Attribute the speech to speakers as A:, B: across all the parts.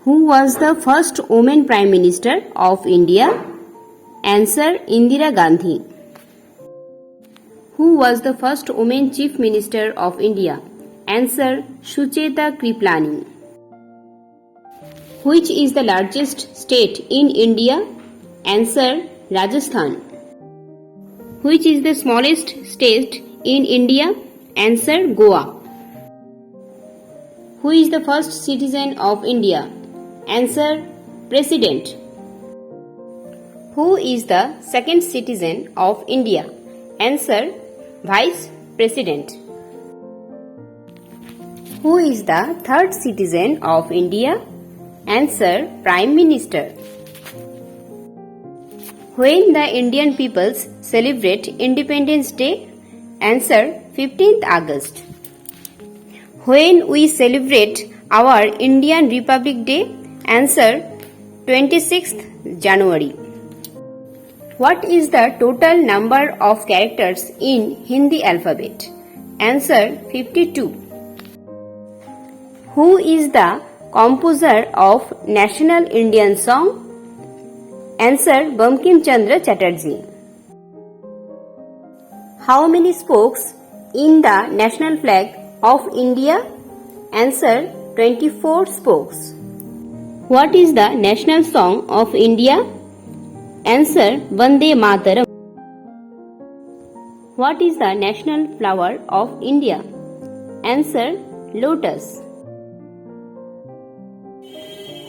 A: Who was the first woman Prime Minister of India? Answer: Indira Gandhi. Who was the first woman Chief Minister of India? Answer: Sucheta Kriplani. Which is the largest state in India? Answer: Rajasthan. Which is the smallest state in India? Answer: Goa. Who is the first citizen of India? Answer: President. Who is the second citizen of India? Answer: Vice President. Who is the third citizen of India? Answer: Prime Minister. When the Indian peoples celebrate Independence Day? Answer: 15th August. When we celebrate our Indian Republic Day? Answer: 26th January. What is the total number of characters in Hindi alphabet? Answer: 52. Who is the composer of National Indian Song? Answer: Bankim Chandra Chatterjee. How many spokes in the national flag of India? Answer: 24 spokes. What is the national song of India? Answer: Vande Mataram. What is the national flower of India? Answer: Lotus.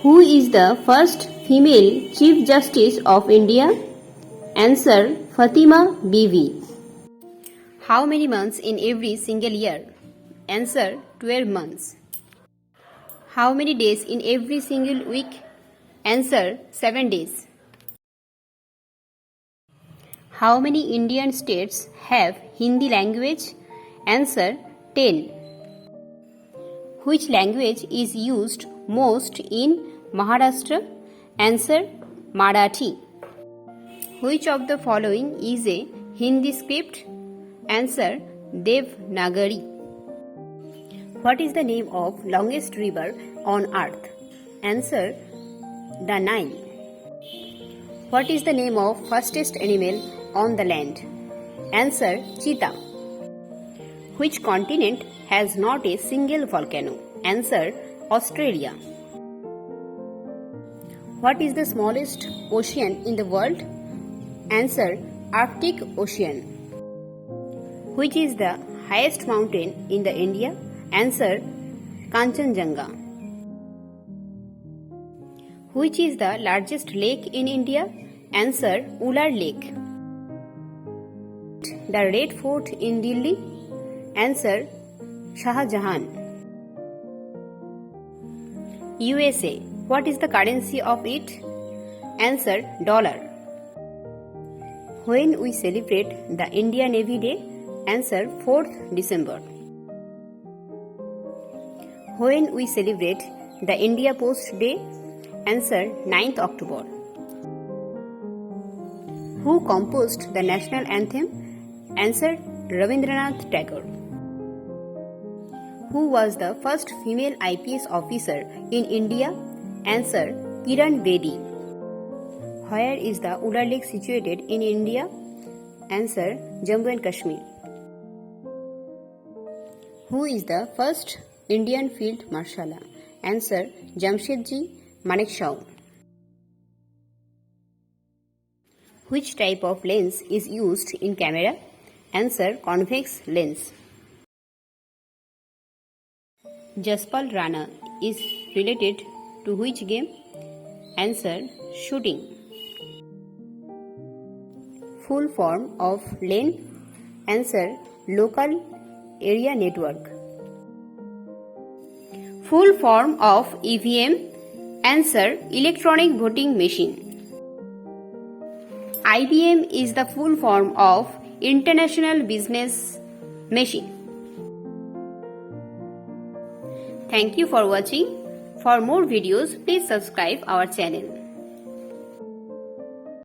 A: Who is the first female Chief Justice of India? Answer: Fatima Bibi. How many months in every single year? Answer: 12 months. How many days in every single week? Answer: 7 days. How many Indian states have Hindi language? Answer: 10. Which language is used most in Maharashtra? Answer: Marathi. Which of the following is a Hindi script? Answer: Devanagari. What is the name of longest river on earth? Answer: the Nile. What is the name of fastest animal on the land? Answer: cheetah. Which continent has not a single volcano? Answer: Australia. What is the smallest ocean in the world? Answer: Arctic Ocean. Which is the highest mountain in the India? Answer: Kanchenjunga. Which is the largest lake in India? Answer: Ular Lake. The Red Fort in Delhi? Answer: Shah Jahan. USA. What is the currency of it? Answer: dollar. When we celebrate the India Navy Day? Answer: 4th December. When we celebrate the India Post Day? Answer: 9th October. Who composed the national anthem? Answer: Rabindranath Tagore. Who was the first female IPS officer in India? Answer: Kiran Bedi. Where is the Ular Lake situated in India? Answer: Jammu and Kashmir. Who is the first Indian Field Marshal? Answer: Jamshedji Manekshaw. Which type of lens is used in camera? Answer: convex lens. Jaspal Rana is related to which game? Answer: shooting. Full form of LAN? Answer: local area network. Full form of EVM? Answer: electronic voting machine. IBM is the full form of International Business Machine. Thank you for watching. For more videos, please subscribe our channel.